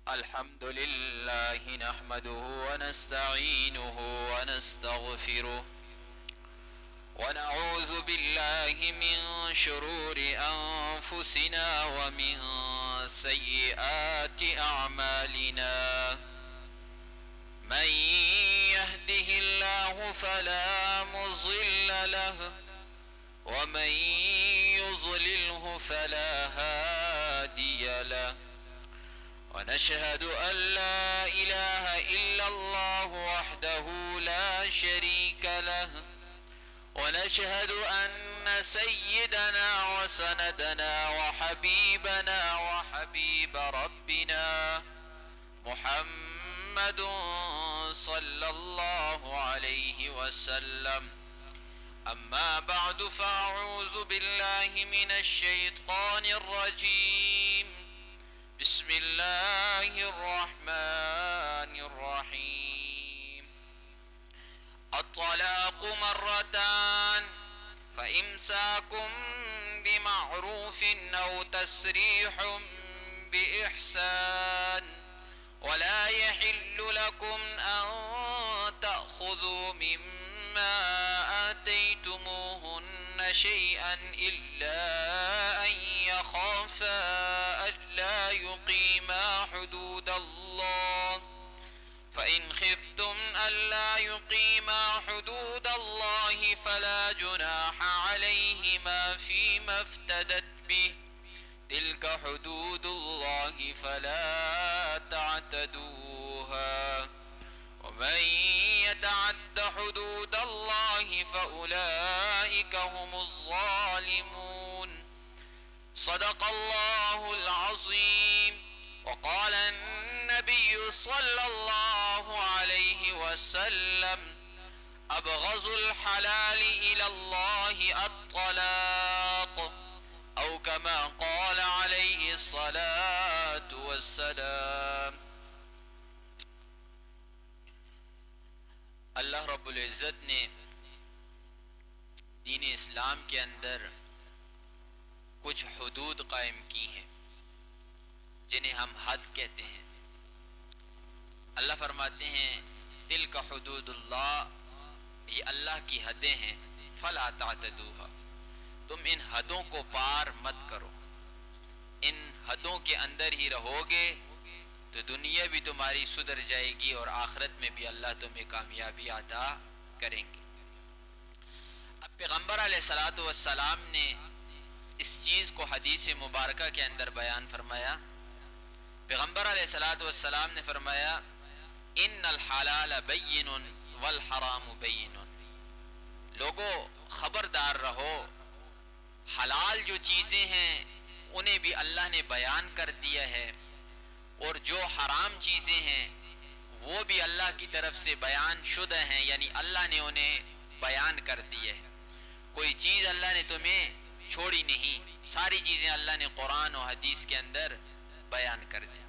الحمد لله نحمده ونستعينه ونستغفره ونعوذ بالله من شرور أنفسنا ومن سيئات أعمالنا من يهده الله فلا مضل له ومن يضلله فلا هادي له ونشهد أن لا إله إلا الله وحده لا شريك له ونشهد أن سيدنا وسندنا وحبيبنا وحبيب ربنا محمد صلى الله عليه وسلم. أما بعد فأعوذ بالله من الشيطان الرجيم. بسم الله الرحمن الرحيم. الطلاق مرتان فإمساك بمعروف أو تسريح بإحسان ولا يحل لكم أن تأخذوا مما آتيتموهن شيئا إلا أن يخافا ألا يقيما حدود الله فإن خفتم ألا يقيما حدود الله فلا جناح عليهما فيما افتدت به تلك حدود الله فلا تعتدوها ومن يتعد حدود الله فأولئك هم الظالمون. صدق الله العظيم. وقال النبي صلى الله عليه وسلم أبغض الحلال إلى الله الطلاق أو كما قال عليه الصلاة والسلام. اللہ رب العزت نے دین اسلام کے اندر کچھ حدود قائم کی ہیں جنہیں ہم حد کہتے ہیں. اللہ فرماتے ہیں تلک حدود اللہ، یہ اللہ کی حدیں ہیں، فلا تعتدوها، تم ان حدوں کو پار مت کرو. ان حدوں کے اندر ہی رہو گے تو دنیا بھی تمہاری سدھر جائے گی اور آخرت میں بھی اللہ تمہیں کامیابی عطا کریں گے. اب پیغمبر علیہ الصلوۃ والسلام نے اس چیز کو حدیث مبارکہ کے اندر بیان فرمایا. پیغمبر علیہ الصلوۃ والسلام نے فرمایا ان الحلال بین والحرام بین. لوگو خبردار رہو، حلال جو چیزیں ہیں انہیں بھی اللہ نے بیان کر دیا ہے اور جو حرام چیزیں ہیں وہ بھی اللہ کی طرف سے بیان شدہ ہیں، یعنی اللہ نے انہیں بیان کر دی ہے. کوئی چیز اللہ نے تمہیں چھوڑی نہیں، ساری چیزیں اللہ نے قرآن و حدیث کے اندر بیان کر دی.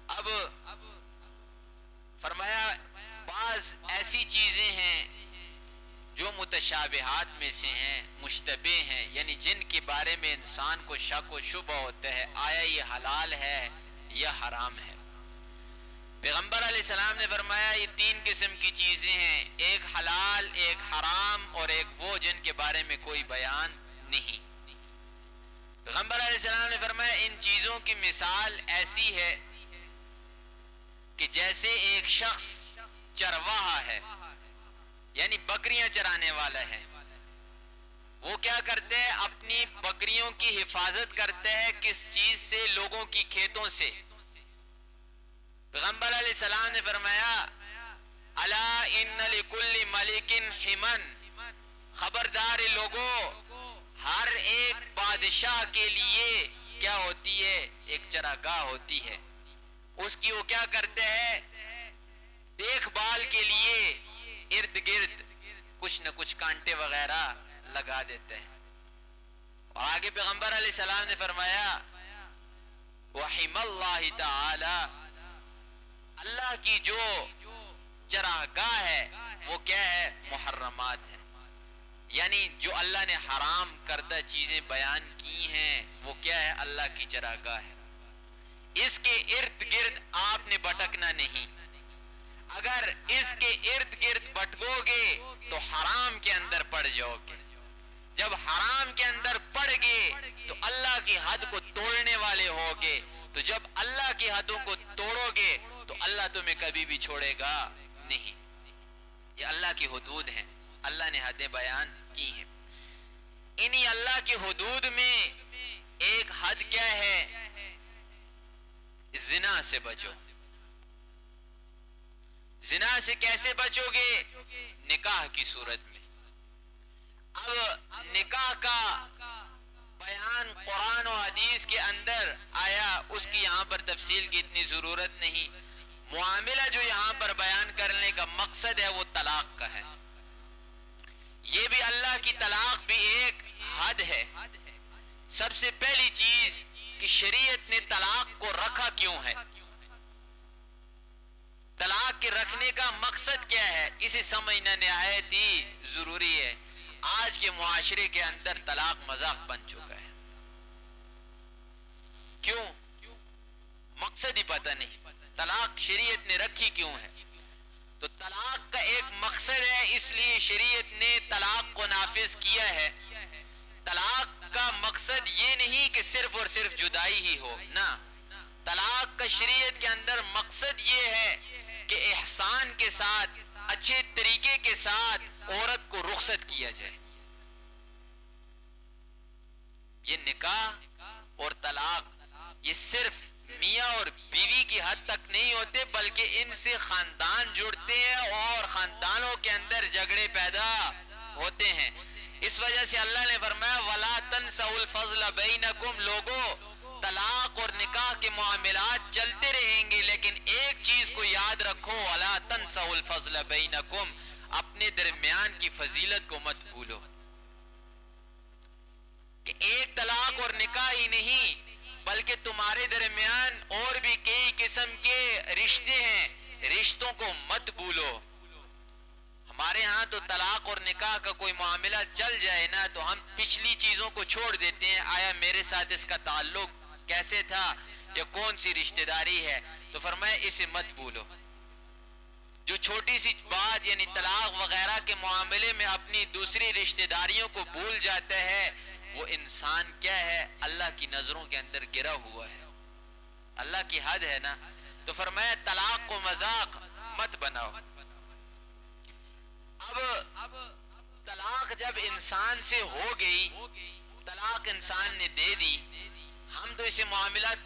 اب فرمایا بعض ایسی چیزیں ہیں جو متشابہات میں سے ہیں، مشتبہ ہیں، یعنی جن کے بارے میں انسان کو شک و شبہ ہوتا ہے آیا یہ حلال ہے یا حرام ہے. پیغمبر علیہ السلام نے فرمایا یہ تین قسم کی چیزیں ہیں، ایک حلال، ایک حرام اور ایک وہ جن کے بارے میں کوئی بیان نہیں. پیغمبر علیہ السلام نے فرمایا ان چیزوں کی مثال ایسی ہے کہ جیسے ایک شخص چرواہا ہے، یعنی بکریاں چرانے والا ہے. وہ کیا کرتے ہیں؟ اپنی بکریوں کی حفاظت کرتے ہیں کس چیز سے؟ لوگوں کی کھیتوں سے. پیغمبر علیہ السلام نے فرمایا الا ان لکل ملک حمن، خبردار لوگوں، ہر ایک بادشاہ کے لیے کیا ہوتی ہے؟ ایک چراگاہ ہوتی ہے. اس کی وہ کیا کرتے ہیں؟ دیکھ بھال کے لیے ارد گرد کچھ نہ کچھ کانٹے وغیرہ لگا دیتے ہیں. اور آگے پیغمبر علیہ السلام نے فرمایا وحم اللہ تعالی، اللہ کی جو چراگاہ ہے وہ کیا ہے؟ محرمات ہے. یعنی جو اللہ نے حرام کردہ چیزیں بیان کی ہیں وہ کیا ہے؟ اللہ کی چراگاہ ہے، اس کے ارد گرد آپ نے بھٹکنا نہیں۔ اگر اس کے ارد گرد بھٹکو گے تو حرام کے اندر پڑ جاؤ گے، جب حرام کے اندر پڑ گئے تو اللہ کی حد کو توڑنے والے ہوگے، تو جب اللہ کی حدوں کو توڑو گے تو اللہ تمہیں کبھی بھی چھوڑے گا نہیں۔ یہ اللہ کی حدود ہیں، اللہ نے حدیں بیان کی ہیں۔ انہی اللہ کی حدود میں ایک حد کیا ہے؟ زنا سے بچو۔ زنا سے کیسے بچو گے؟ نکاح کی صورت میں۔ اب نکاح کا بیان قرآن و حدیث کے اندر آیا، اس کی یہاں پر تفصیل کی اتنی ضرورت نہیں۔ معاملہ جو یہاں پر بیان کرنے کا مقصد ہے وہ طلاق کا ہے۔ یہ بھی اللہ کی طلاق بھی ایک حد ہے۔ سب سے پہلی چیز کہ شریعت نے طلاق کو رکھا کیوں ہے؟ طلاق کے رکھنے کا مقصد کیا ہے؟ اسے سمجھنا نہایت ہی ضروری ہے۔ آج کے معاشرے کے اندر طلاق مذاق بن چکا ہے۔ کیوں؟ مقصد ہی پتہ نہیں۔ طلاق شریعت نے رکھی کیوں ہے؟ تو طلاق کا ایک مقصد ہے، اس لیے شریعت نے طلاق کو نافذ کیا ہے۔ طلاق کا مقصد یہ نہیں کہ صرف اور صرف جدائی ہی ہو، نہ، طلاق کا شریعت کے اندر مقصد یہ ہے کہ احسان کے ساتھ، اچھے طریقے کے ساتھ عورت کو رخصت کیا جائے۔ یہ نکاح اور طلاق یہ صرف میاں اور بیوی کی حد تک نہیں ہوتے، بلکہ ان سے خاندان جڑتے ہیں اور خاندانوں کے اندر جھگڑے پیدا ہوتے ہیں۔ اس وجہ سے اللہ نے فرمایا وَلَا تَنْسَوْا الْفَضْلَ بَيْنَكُمْ، لوگو طلاق اور نکاح کے معاملات چلتے رہیں گے، لیکن ایک چیز کو یاد رکھو وَلَا تَنْسَوْا الْفَضْلَ بَيْنَكُمْ، اپنے درمیان کی فضیلت کو مت بھولو۔ کہ ایک طلاق اور نکاح ہی نہیں بلکہ تمہارے درمیان اور بھی کئی قسم کے رشتے ہیں، رشتوں کو مت بھولو۔ ہمارے ہاں تو طلاق اور نکاح کا کوئی معاملہ چل جائے نا تو ہم پچھلی چیزوں کو چھوڑ دیتے ہیں، آیا میرے ساتھ اس کا تعلق کیسے تھا یا کون سی رشتہ داری ہے، تو فرمایا اسے مت بھولو۔ جو چھوٹی سی بات یعنی طلاق وغیرہ کے معاملے میں اپنی دوسری رشتہ داریوں کو بھول جاتا ہے، وہ انسان کیا ہے؟ اللہ کی نظروں کے اندر گرا ہوا ہے۔ اللہ کی حد ہے نا، تو فرمایا طلاق کو مذاق مت بناؤ۔ اب طلاق جب انسان سے ہو گئی، طلاق انسان نے دے دی، ہم تو اسے معاملات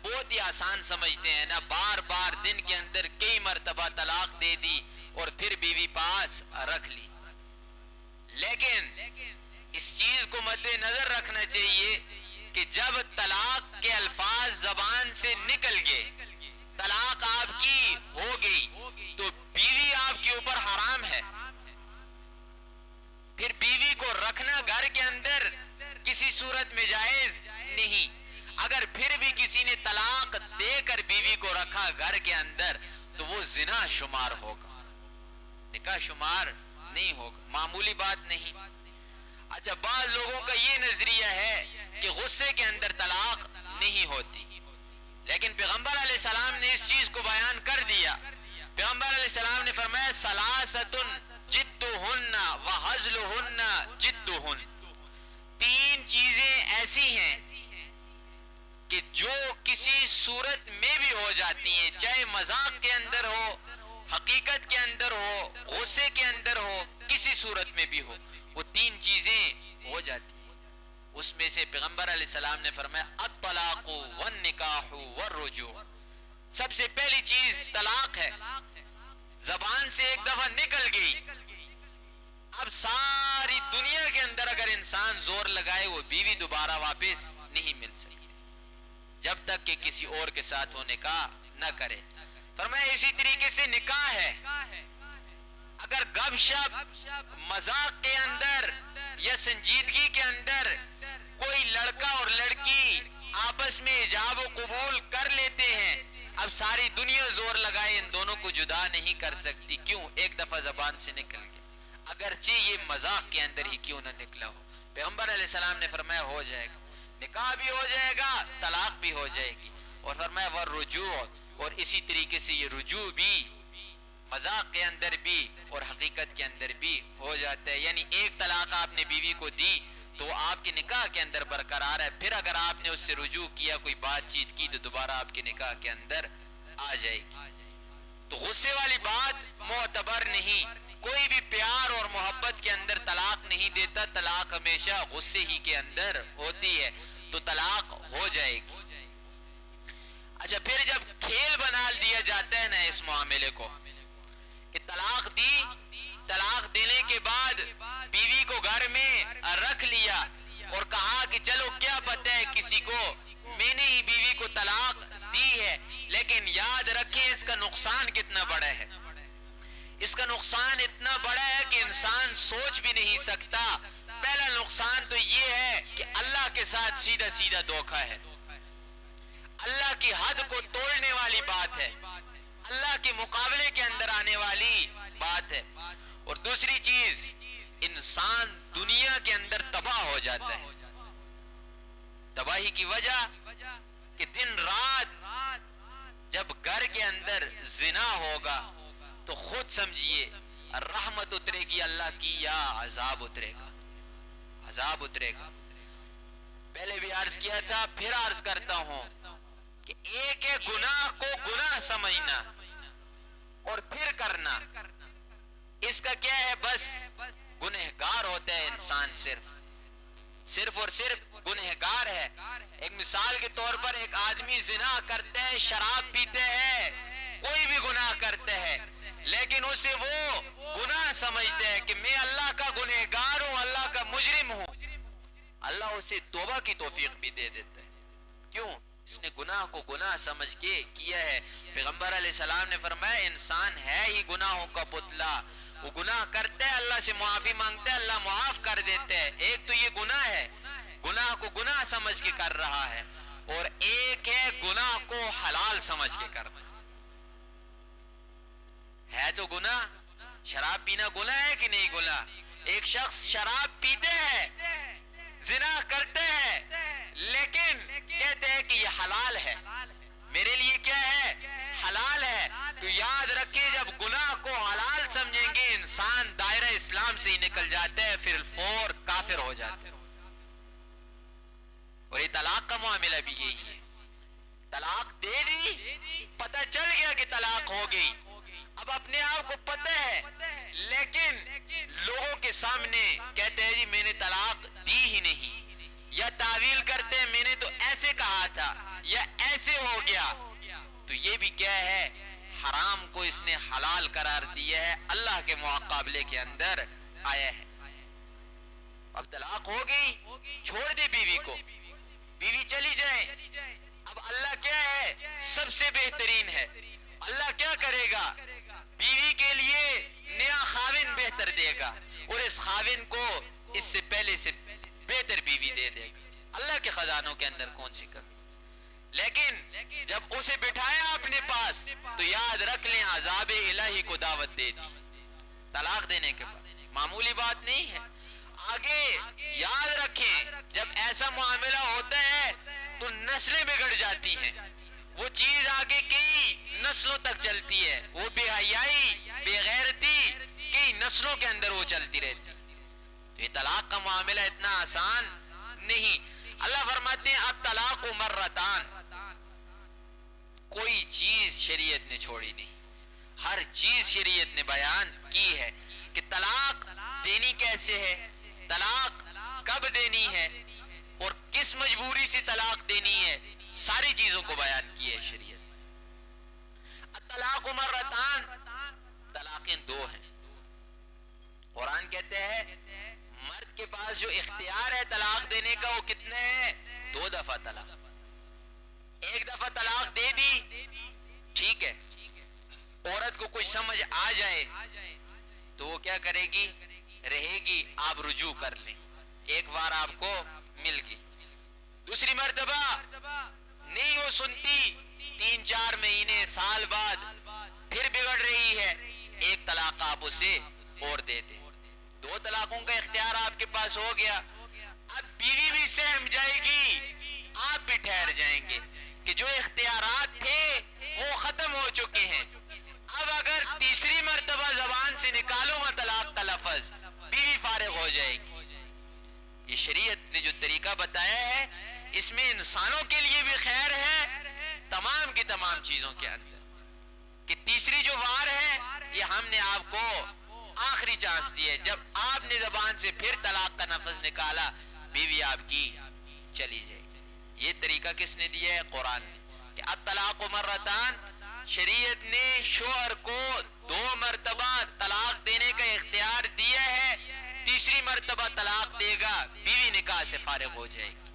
بہت ہی آسان سمجھتے ہیں نا، بار بار دن کے اندر کئی مرتبہ طلاق دے دی اور پھر بیوی پاس رکھ لی۔ لیکن اس چیز کو مد نظر رکھنا چاہیے کہ جب طلاق کے الفاظ زبان سے نکل گئے، طلاق آپ کی ہو گئی، تو بیوی آپ کے اوپر حرام ہے۔ پھر بیوی کو رکھنا گھر کے اندر کسی صورت میں جائز نہیں۔ اگر پھر بھی کسی نے طلاق دے کر بیوی کو رکھا گھر کے اندر تو وہ زنا شمار ہوگا، نکاح شمار نہیں ہوگا، معمولی بات نہیں۔ اچھا، بعض لوگوں کا یہ نظریہ ہے کہ غصے کے اندر طلاق نہیں ہوتی، لیکن پیغمبر علیہ السلام نے اس چیز کو بیان کر دیا۔ پیغمبر علیہ السلام نے فرمایا ثلاثۃ جدہن وہزلہن جدہن، تین چیزیں ایسی ہیں کہ جو کسی صورت میں بھی ہو جاتی ہیں، چاہے مذاق کے اندر ہو، حقیقت کے اندر ہو، غصے کے اندر ہو، کسی صورت میں بھی ہو، وہ تین چیزیں ہو جاتی ہیں۔ اس میں سے پیغمبر علیہ السلام نے فرمایا الطلاق والنکاح والرجوع، سب سے پہلی چیز طلاق ہے۔ زبان سے ایک دفعہ نکل گئی، اب ساری دنیا کے اندر اگر انسان زور لگائے وہ بیوی دوبارہ واپس نہیں مل سکتی جب تک کہ کسی اور کے ساتھ وہ نکاح نہ کرے۔ فرمایا اسی طریقے سے نکاح ہے، اگر گپ شپ مذاق کے اندر یا سنجیدگی کے اندر کوئی لڑکا اور لڑکی آپس میں ایجاب و قبول کر لیتے ہیں، اب ساری دنیا زور لگائے ان دونوں کو جدا نہیں کر سکتی۔ کیوں؟ ایک دفعہ زبان سے نکل گیا۔ اگرچہ یہ مذاق کے اندر ہی کیوں نہ نکلا ہو. پیغمبر علیہ السلام نے فرمایا ہو جائے گا, نکاح بھی ہو جائے گا, طلاق بھی ہو جائے گی. اور فرمایا والرجوع, اور اسی طریقے سے یہ رجوع بھی مذاق کے اندر بھی اور حقیقت کے اندر بھی ہو جاتا ہے. یعنی ایک طلاق آپ نے بیوی کو دی تو وہ آپ کے نکاح کے اندر برقرار ہے, پھر اگر آپ نے اس سے رجوع کیا, کوئی بات چیت کی, تو دوبارہ آپ کے نکاح کے اندر آ جائے گی. تو غصے والی بات معتبر نہیں. کوئی بھی پیار اور محبت کے اندر طلاق نہیں دیتا, طلاق ہمیشہ غصے ہی کے اندر ہوتی ہے, تو طلاق ہو جائے گی. اچھا, پھر جب کھیل بنا دیا جاتا ہے نا اس معاملے کو کہ طلاق دی, طلاق دینے کے بعد بیوی کو گھر میں رکھ لیا اور کہا کہ چلو کیا پتہ ہے کسی کو, میں نے ہی بیوی کو طلاق دی ہے, لیکن یاد رکھیں اس کا نقصان کتنا بڑا ہے. اس کا نقصان اتنا بڑا ہے کہ انسان سوچ بھی نہیں سکتا. پہلا نقصان تو یہ ہے کہ اللہ کے ساتھ سیدھا سیدھا دھوکہ ہے, اللہ کی حد کو توڑنے والی بات ہے, اللہ کے مقابلے کے اندر آنے والی بات ہے. اور دوسری چیز, انسان دنیا کے اندر تباہ ہو جاتا ہے. تباہی کی وجہ کہ دن رات جب گھر کے اندر زنا ہوگا تو خود سمجھیے رحمت اترے گی اللہ کی یا عذاب اترے گا, عذاب اترے گا. پہلے بھی عرض کیا تھا, پھر عرض کرتا ہوں کہ ایک ہے گناہ کو گناہ سمجھنا اور پھر کرنا, اس کا کیا ہے, بس گنہگار ہوتا ہے انسان, صرف اور صرف گنہگار ہے. ایک مثال کے طور پر ایک آدمی زنا کرتا ہے, شراب پیتے ہے, کوئی بھی گناہ کرتا ہے, لیکن اسے وہ گناہ سمجھتے ہے کہ میں اللہ کا گنہگار ہوں, اللہ کا مجرم ہوں. اللہ اسے توبہ کی توفیق بھی دے دیتا ہے. کیوں؟ اس نے گناہ کو گناہ سمجھ کے کیا ہے. پیغمبر علیہ السلام نے فرمایا انسان ہے ہی گناہوں کا پتلا, وہ گناہ کرتا ہے, اللہ سے معافی مانگتا ہے, اللہ معاف کر دیتا ہے. ایک تو یہ گناہ ہے, گناہ کو گناہ سمجھ کے کر رہا ہے, اور ایک ہے گناہ کو حلال سمجھ کے کرنا. ہے تو گناہ, شراب پینا گناہ ہے کہ نہیں گناہ؟ ایک شخص شراب پیتے ہیں, زنا کرتے ہیں, لیکن کہتے ہیں کہ یہ حلال ہے, میرے لیے کیا ہے, حلال ہے. تو یاد رکھیں جب گناہ کو حلال سمجھیں گے انسان دائرہ اسلام سے ہی نکل جاتا ہے, پھر فور کافر ہو جاتا ہے. اور یہ طلاق کا معاملہ بھی یہی ہے. طلاق دے دی, پتہ چل گیا کہ طلاق ہو گئی, اب اپنے آپ کو پتہ ہے, لیکن لوگوں کے سامنے کہتے ہیں جی میں نے طلاق دی ہی نہیں, یا تعویل کرتے ہیں میں نے تو ایسے کہا تھا یا ایسے ہو گیا. تو یہ بھی کیا ہے, حرام کو اس نے حلال قرار دیا ہے, اللہ کے مقابلے کے اندر آیا ہے. اب طلاق ہو گئی, چھوڑ دے بیوی کو, بیوی چلی جائے. اب اللہ کیا ہے, سب سے بہترین ہے. اللہ کیا کرے گا, بیوی کے لیے نیا خاوند بہتر دے گا, اور اس خاوند کو اس سے پہلے سے بہتر بیوی دے دے گا. اللہ کے خزانوں کے اندر کون سی کمی. لیکن جب اسے بٹھایا اپنے پاس تو یاد رکھ لیں عذاب الہی کو دعوت دے دی طلاق دینے کے بعد. معمولی بات نہیں ہے. آگے یاد رکھیں جب ایسا معاملہ ہوتا ہے تو نسلیں بگڑ جاتی ہیں, وہ چیز آگے کئی نسلوں تک چلتی ہے, وہ بے حیائی بے غیرتی کئی نسلوں کے اندر وہ چلتی رہتی. تو یہ طلاق کا معاملہ اتنا آسان نہیں. اللہ فرماتے ہیں الطلاق مرتان, کوئی چیز شریعت نے چھوڑی نہیں, ہر چیز شریعت نے بیان کی ہے کہ طلاق دینی کیسے ہے, طلاق کب دینی ہے, اور کس مجبوری سے طلاق دینی ہے, ساری چیزوں کو بیان کی ہے شریعت. الطلاق مرتان, طلاقیں دو ہیں. قرآن کہتے ہیں مرد کے پاس جو اختیار ہے طلاق دینے کا وہ کتنے ہیں, 2 دفعہ طلاق. ایک دفعہ طلاق دے دی, ٹھیک ہے, عورت کو کچھ سمجھ آ جائے تو وہ کیا کرے گی, رہے گی, آپ رجوع کر لیں, ایک بار آپ کو مل گئی. دوسری مرتبہ نہیں وہ سنتی, 3-4 مہینے سال بعد پھر بگڑ رہی ہے, ایک طلاق آپ اسے اور دے دیں. دو طلاقوں کا اختیار آپ کے پاس ہو گیا، اب بیوی بھی سہم جائے گی، آپ بھی ٹھہر جائیں گے کہ جو اختیارات تھے وہ ختم ہو چکے ہیں۔ اب اگر تیسری مرتبہ زبان سے نکالو گا طلاق کا لفظ، بیوی فارغ ہو جائے گی۔ یہ شریعت نے جو طریقہ بتایا ہے اس میں انسانوں کے لیے بھی خیر ہے، تمام کی تمام چیزوں کے اندر، کہ تیسری جو وار ہے یہ ہم نے آپ کو آخری چانس دی ہے، جب آپ نے زبان سے پھر طلاق کا لفظ نکالا بیوی آپ کی چلی جائے گی۔ یہ طریقہ کس نے دیا ہے؟ قرآن نے، کہ الطلاق مرتان، شریعت نے شوہر کو 2 مرتبہ طلاق دینے کا اختیار دیا ہے، تیسری مرتبہ طلاق دے گا بیوی نکاح سے فارغ ہو جائے گی،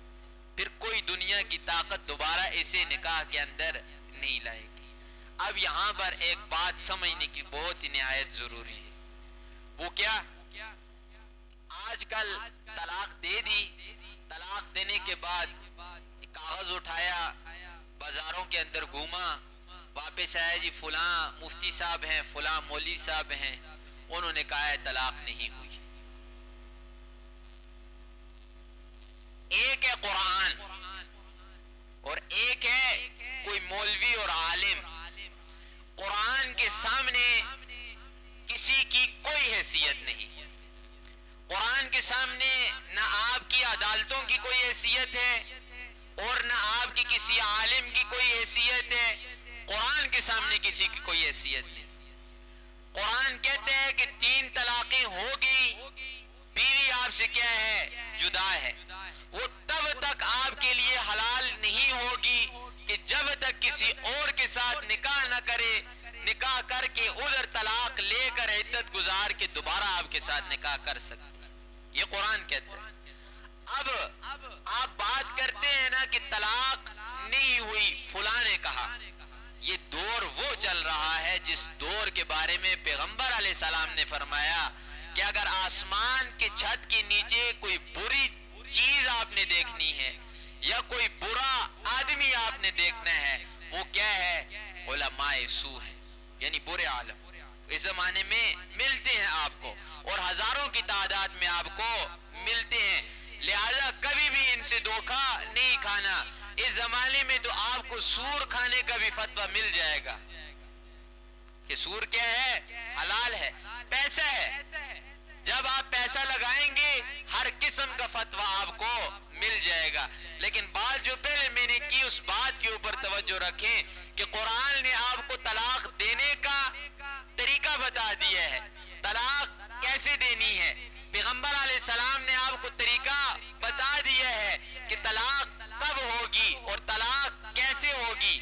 پھر کوئی دنیا کی طاقت دوبارہ اسے نکاح کے اندر نہیں لائے گی۔ اب یہاں پر ایک بات سمجھنے کی بہت ہی نہایت ضروری ہے، وہ کیا؟ آج کل طلاق دے دی، طلاق دینے کے بعد ایک کاغذ اٹھایا، بازاروں کے اندر گھوما، واپس آیا، جی فلاں مفتی صاحب ہیں، فلاں مولوی صاحب ہیں، انہوں نے کہا ہے طلاق نہیں ہوئی۔ ایک ہے قرآن اور ایک ہے کوئی مولوی اور عالم۔ قرآن کے سامنے کسی کی کوئی حیثیت نہیں، قرآن کے سامنے نہ آپ کی عدالتوں کی کوئی حیثیت ہے اور نہ آپ کی کسی عالم کی کوئی حیثیت ہے، قرآن کے سامنے کسی کی کوئی حیثیت نہیں۔ قرآن کہتے ہیں کہ 3 طلاقیں ہوگی، بیوی آپ سے کیا ہے؟ جدا ہے، وہ تب تک آپ کے لیے حلال نہیں ہوگی کہ جب تک کسی اور کے ساتھ نکاح نہ کرے، نکاح کر کے ادھر طلاق لے کر عدت گزار کے دوبارہ آپ کے ساتھ نکاح کر سکتے، یہ قرآن کہتا ہے۔ اب آپ بات کرتے ہیں نا کہ طلاق نہیں ہوئی، فلاں نے کہا، یہ دور وہ چل رہا ہے جس دور کے بارے میں پیغمبر علیہ السلام نے فرمایا کہ اگر آسمان کے چھت کے نیچے کوئی بری چیز آپ نے دیکھنی ہے یا کوئی برا آدمی آپ نے دیکھنا ہے، وہ کیا ہے؟ علماء سو ہے، یعنی برے عالم اس زمانے میں ملتے ہیں آپ کو، اور ہزاروں کی تعداد میں آپ کو ملتے ہیں، لہذا کبھی بھی ان سے دھوکہ نہیں کھانا۔ اس زمانے میں تو آپ کو سور کھانے کا بھی فتویٰ مل جائے گا کہ سور کیا ہے؟ حلال ہے، پیسہ ہے، جب آپ پیسہ لگائیں گے ہر قسم کا فتویٰ آپ کو مل جائے گا۔ لیکن بات جو پہلے میں نے کی اس بات کے اوپر توجہ رکھیں کہ قرآن نے آپ کو طلاق دینے کا طریقہ بتا دیا ہے، طلاق کیسے دینی ہے، پیغمبر علیہ السلام نے آپ کو طریقہ بتا دیا ہے کہ طلاق کب ہوگی اور طلاق کیسے ہوگی۔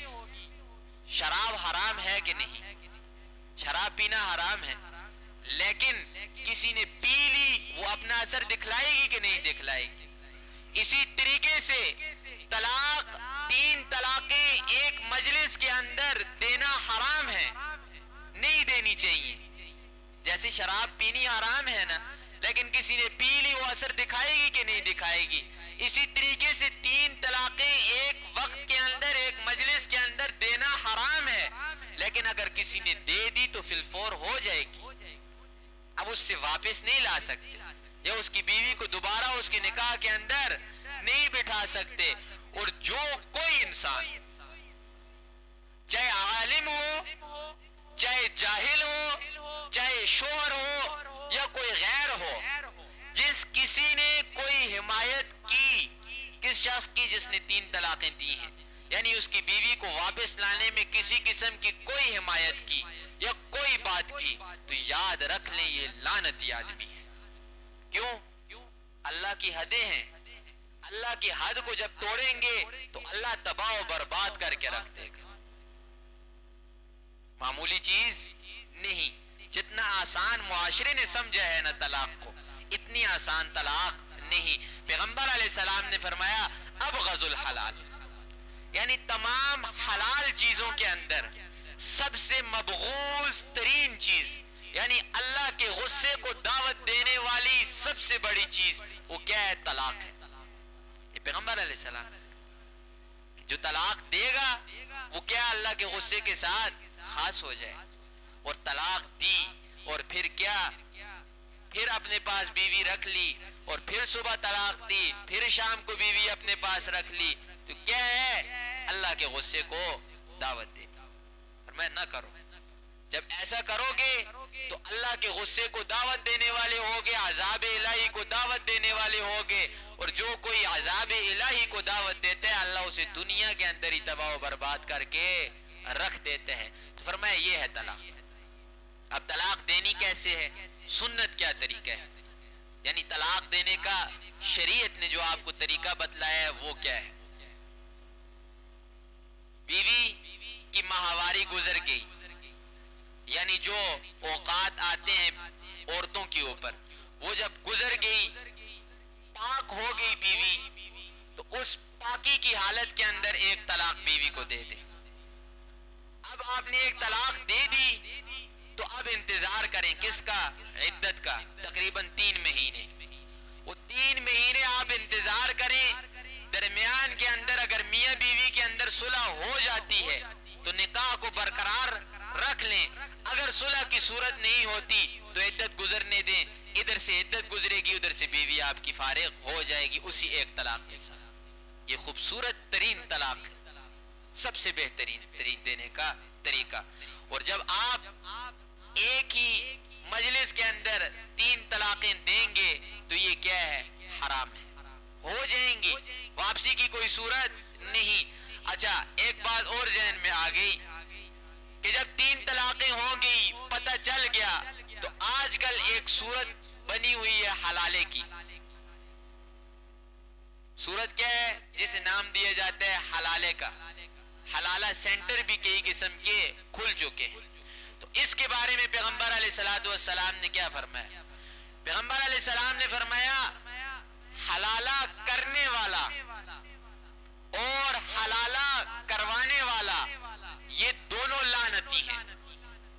شراب حرام ہے کہ نہیں؟ شراب پینا حرام ہے، لیکن کسی نے پی لی وہ اپنا اثر دکھلائے گی کہ نہیں دکھلائے گی؟ اسی طریقے سے طلاق 3 طلاقیں ایک مجلس کے اندر دینا حرام ہے، نہیں دینی چاہیے۔ جیسے شراب پینی حرام ہے نا، لیکن کسی نے پی لی وہ اثر دکھائے گی کہ نہیں دکھائے گی؟ اسی طریقے سے 3 طلاقیں ایک وقت کے اندر ایک مجلس کے اندر دینا حرام ہے، لیکن اگر کسی نے دے دی تو فی الفور ہو جائے گی، اب اس سے واپس نہیں لا سکتے، یا اس کی بیوی کو دوبارہ اس کے نکاح کے اندر نہیں بٹھا سکتے۔ اور جو کوئی انسان چاہے عالم ہو، چاہے جاہل ہو، چاہے شوہر ہو یا کوئی غیر ہو، جس کسی نے کوئی حمایت کی کس شخص کی جس نے 3 طلاقیں دی ہیں، یعنی اس کی بیوی کو واپس لانے میں کسی قسم کی کوئی حمایت کی یا کوئی بات کی، تو یاد رکھ لیں یہ لعنتی آدمی ہے۔ کیوں؟ اللہ کی حدیں ہیں، اللہ کی حد کو جب توڑیں گے تو اللہ تباہ و برباد کر کے رکھ دے گا، معمولی چیز نہیں۔ جتنا آسان معاشرے نے سمجھا ہے نا طلاق کو، اتنی آسان طلاق نہیں۔ پیغمبر علیہ السلام نے فرمایا ابغض الحلال، یعنی تمام حلال چیزوں کے اندر سب سے مبغوض ترین چیز، یعنی اللہ کے غصے کو دعوت دینے والی سب سے بڑی چیز وہ کیا ہے؟ طلاق ہے۔ یہ پیغمبر علیہ السلام جو طلاق دے گا وہ کیا؟ اللہ کے غصے کے ساتھ خاص ہو جائے، اور طلاق دی اور پھر کیا؟ پھر اپنے پاس بیوی رکھ لی اور پھر صبح طلاق دی، پھر شام کو بیوی اپنے پاس رکھ لی، تو کیا ہے؟ اللہ کے غصے کو دعوت دے. فرمایا نہ کرو. جب ایسا کرو گے تو اللہ کے غصے کو دعوت دینے والے ہوگے، عذاب الہی کو دعوت دینے والے ہوگے، اور جو کوئی عذاب الہی کو دعوت دیتا ہے اللہ اسے دنیا کے اندر ہی تباہ و برباد کر کے رکھ دیتے ہیں. تو فرمایا یہ ہے طلاق. اب طلاق دینی کیسے ہے؟ سنت کیا طریقہ ہے؟ یعنی طلاق دینے کا شریعت نے جو آپ کو طریقہ بتلایا ہے وہ کیا ہے؟ بیوی کی ماہواری گزر گئی، یعنی جو اوقات آتے ہیں عورتوں کے اوپر، وہ جب گزر گئی، پاک ہو گئی بیوی، تو اس پاکی کی حالت کے اندر ایک طلاق بیوی کو دے دے. اب آپ نے ایک طلاق دے دی تو اب انتظار کریں کس کا؟ عدت کا. تقریباً 3 مہینے. وہ 3 مہینے آپ انتظار کریں. درمیان کے اندر اگر میاں بیوی کے اندر صلح ہو جاتی ہے تو نکاح کو برقرار رکھ لیں. اگر صلح کی صورت نہیں ہوتی تو عدت گزرنے دیں. ادھر سے عدت گزرے گی، ادھر سے بیوی آپ کی فارغ ہو جائے گی اسی ایک طلاق کے ساتھ. یہ خوبصورت ترین طلاق ہے، سب سے بہترین دینے کا طریقہ. اور جب آپ ایک ہی مجلس کے اندر 3 طلاقیں دیں گے تو یہ کیا ہے؟ حرام ہے، ہو جائیں گی، واپسی کی کوئی صورت نہیں. اچھا ایک بات اور ذہن میں آ گئی کہ جب 3 طلاقیں ہوں گی پتہ چل گیا، تو آج کل ایک صورت بنی ہوئی ہے حلالے کی. صورت کیا ہے؟ جسے نام دیا جاتا ہے حلالے کا. حلالہ سینٹر بھی کئی قسم کے کھل چکے ہیں. تو اس کے بارے میں پیغمبر علیہ الصلوۃ والسلام نے کیا فرمایا؟ پیغمبر علیہ السلام نے فرمایا حلالہ کرنے والا اور حلالہ کروانے والا یہ دونوں لعنتی ہیں.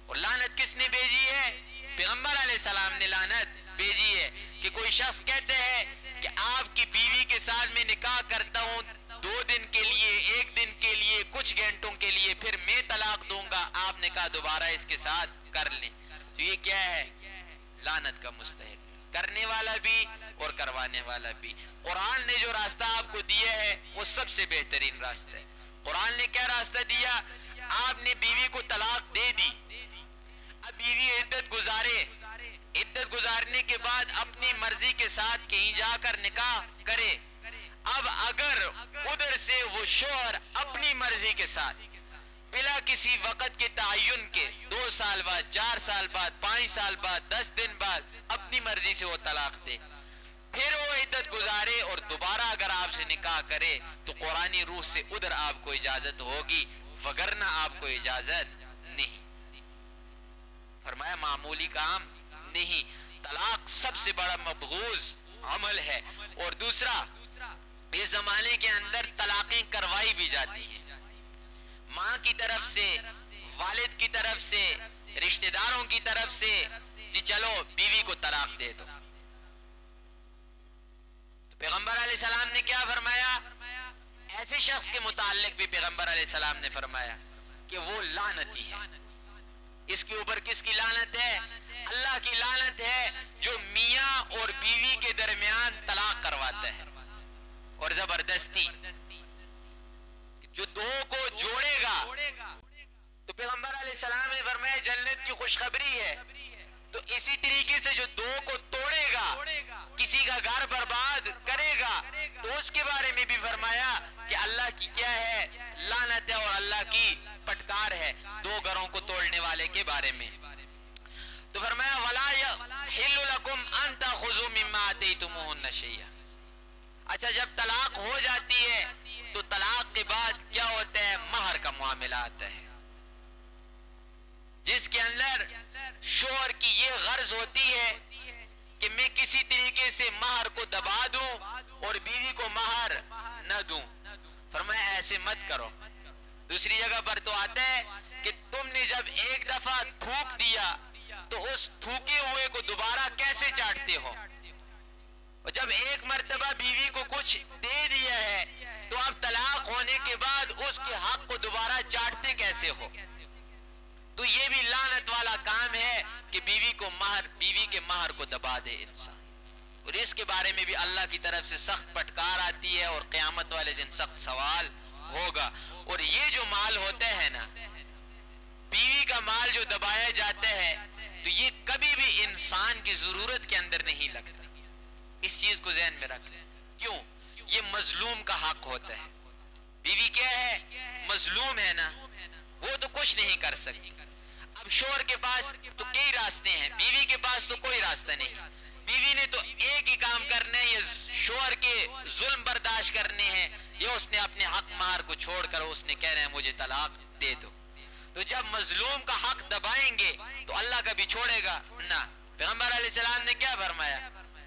اور لعنت کس نے بھیجی ہے؟ پیغمبر علیہ السلام نے لعنت بھیجی ہے. کہ کوئی شخص کہتے ہیں کہ آپ کی بیوی کے ساتھ میں نکاح کرتا ہوں 2 دن کے لیے، 1 دن کے لیے، کچھ گھنٹوں کے لیے، پھر میں طلاق دوں گا، آپ نے کہا دوبارہ اس کے ساتھ کر لیں. تو یہ کیا ہے؟ لعنت کا مستحق، کرنے والا بھی اور کروانے والا بھی. قرآن نے جو راستہ آپ کو دیا ہے وہ سب سے بہترین راستہ ہے. قرآن نے کیا راستہ دیا؟ آپ نے بیوی کو طلاق دے دی، اب بیوی عدت گزارے، عدت گزارنے کے بعد اپنی مرضی کے ساتھ کہیں جا کر نکاح کرے. اب اگر ادھر سے وہ شوہر اپنی مرضی کے ساتھ بلا کسی وقت کے تعین کے 2 سال بعد، 4 سال بعد، 5 سال بعد، 10 دن بعد اپنی مرضی سے وہ طلاق دے، پھر وہ عدت گزارے اور دوبارہ اگر آپ سے نکاح کرے تو قرآنی روح سے ادھر آپ کو اجازت ہوگی، وگرنہ آپ کو اجازت نہیں. فرمایا معمولی کام نہیں. طلاق سب سے بڑا مبغوض عمل ہے. اور دوسرا، اس زمانے کے اندر طلاقیں کروائی بھی جاتی ہیں، ماں کی طرف سے، والد کی طرف سے، رشتہ داروں کی طرف سے، جی چلو بیوی کو طلاق دے دو. تو پیغمبر علیہ السلام نے کیا فرمایا؟ ایسے شخص کے متعلق بھی پیغمبر علیہ السلام نے فرمایا کہ وہ لعنتی ہے. اس کے اوپر کس کی لعنت ہے؟ اللہ کی لعنت ہے جو میاں اور بیوی کے درمیان طلاق کرواتا ہے اور زبردستی جو 2 کو جوڑے گا. تو پیغمبر علیہ السلام نے فرمایا جنت کی خوشخبری ہے. تو اسی طریقے سے جو 2 کو توڑے گا، کسی کا گھر برباد کرے گا، تو اس کے بارے میں بھی فرمایا کہ اللہ کی کیا ہے؟ لعنت ہے اور اللہ کی پٹکار ہے 2 گھروں کو توڑنے والے کے بارے میں. تو فرمایا وَلَا يَحِلُّ لَكُمْ أَن تَأْخُذُوا مِمَّا آتَيْتُمُوهُنَّ شَيْئًا. اچھا جب طلاق ہو جاتی ہے تو طلاق کے بعد کیا ہوتا ہے؟ مہر کا معاملہ آتا ہے، جس کے اندر شوہر کی یہ غرض ہوتی ہے کہ میں کسی طریقے سے مہر کو دبا دوں اور بیوی کو مہر نہ دوں. فرمایا ایسے مت کرو. دوسری جگہ پر تو آتا ہے کہ تم نے جب ایک دفعہ تھوک دیا تو اس تھوکے ہوئے کو دوبارہ کیسے چاٹتے ہو، اور جب ایک مرتبہ بیوی کو کچھ دے دیا ہے تو اب طلاق ہونے کے بعد اس کے حق کو دوبارہ چاٹتے کیسے ہو. تو یہ بھی لعنت والا کام ہے کہ بیوی کے مہر کو دبا دے انسان، اور اس کے بارے میں بھی اللہ کی طرف سے سخت پھٹکار آتی ہے اور قیامت والے دن سخت سوال ہوگا۔ اور یہ جو مال ہوتا ہے نا، بیوی کا مال جو دبایا جاتا ہے، تو یہ کبھی بھی انسان کی ضرورت کے اندر نہیں لگتا، اس چیز کو ذہن میں رکھ لیں۔ کیوں؟ یہ مظلوم کا حق ہوتا ہے۔ بیوی کیا ہے؟ مظلوم ہے نا، وہ تو کچھ نہیں کر سکتی۔ اب شوہر کے پاس تو کئی راستے ہیں، بیوی کے پاس تو کوئی راستہ نہیں۔ بیوی نے تو ایک ہی کام کرنا ہے، یہ شوہر کے ظلم برداشت کرنے ہیں، یا اس نے اپنے حق مہر کو چھوڑ کر اس نے کہنا ہے مجھے طلاق دے دو۔ تو جب مظلوم کا حق دبائیں گے تو اللہ کبھی چھوڑے گا نہ۔ پیغمبر علیہ السلام نے کیا فرمایا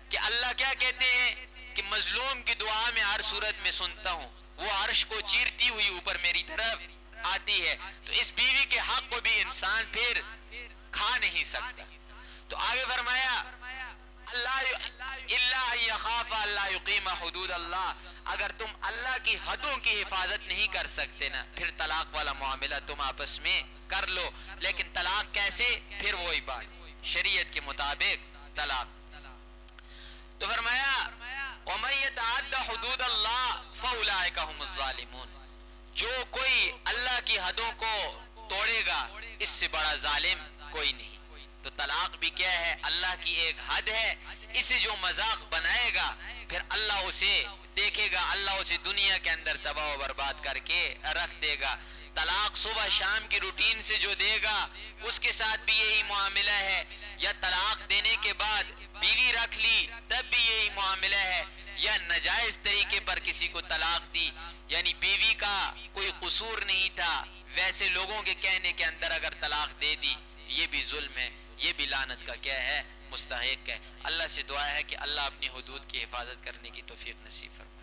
کہ اللہ کیا کہتے ہیں کہ مظلوم کی دعا میں ہر صورت میں سنتا ہوں، وہ عرش کو چیرتی ہوئی اوپر میری طرف آتی ہے۔ تو اس بیوی کے حق کو بھی انسان پھر کھا نہیں سکتا۔ تو آگے فرمایا اللہ یخاف اللہ یقیم حدود اللہ، اگر تم اللہ کی حدوں کی حفاظت نہیں کر سکتے نا، پھر طلاق والا معاملہ تم آپس میں کر لو، لیکن طلاق کیسے؟ پھر وہی بات، شریعت کے مطابق طلاق۔ تو فرمایا وَمَن يَتَعَدَّ حُدُودَ اللَّهِ فَأُولَٰئِكَ هُمُ الظَّالِمُونَ، جو کوئی اللہ کی حدوں کو توڑے گا اس سے بڑا ظالم کوئی نہیں۔ تو طلاق بھی کیا ہے؟ اللہ کی ایک حد ہے، اسے جو مذاق بنائے گا پھر اللہ اسے دیکھے گا، اللہ اسے دنیا کے اندر تباہ و برباد کر کے رکھ دے گا۔ طلاق صبح شام کی روٹین سے جو دے گا اس کے ساتھ بھی یہی معاملہ ہے، یا طلاق دینے کے بعد بیوی رکھ لی تب بھی یہی معاملہ ہے، یا ناجائز طریقے پر کسی کو طلاق دی، یعنی بیوی کا کوئی قصور نہیں تھا، ویسے لوگوں کے کہنے کے اندر اگر طلاق دے دی، یہ بھی ظلم ہے، یہ بھی لعنت کا کیا ہے؟ مستحق ہے۔ اللہ سے دعا ہے کہ اللہ اپنی حدود کی حفاظت کرنے کی توفیق نصیب فرمائے۔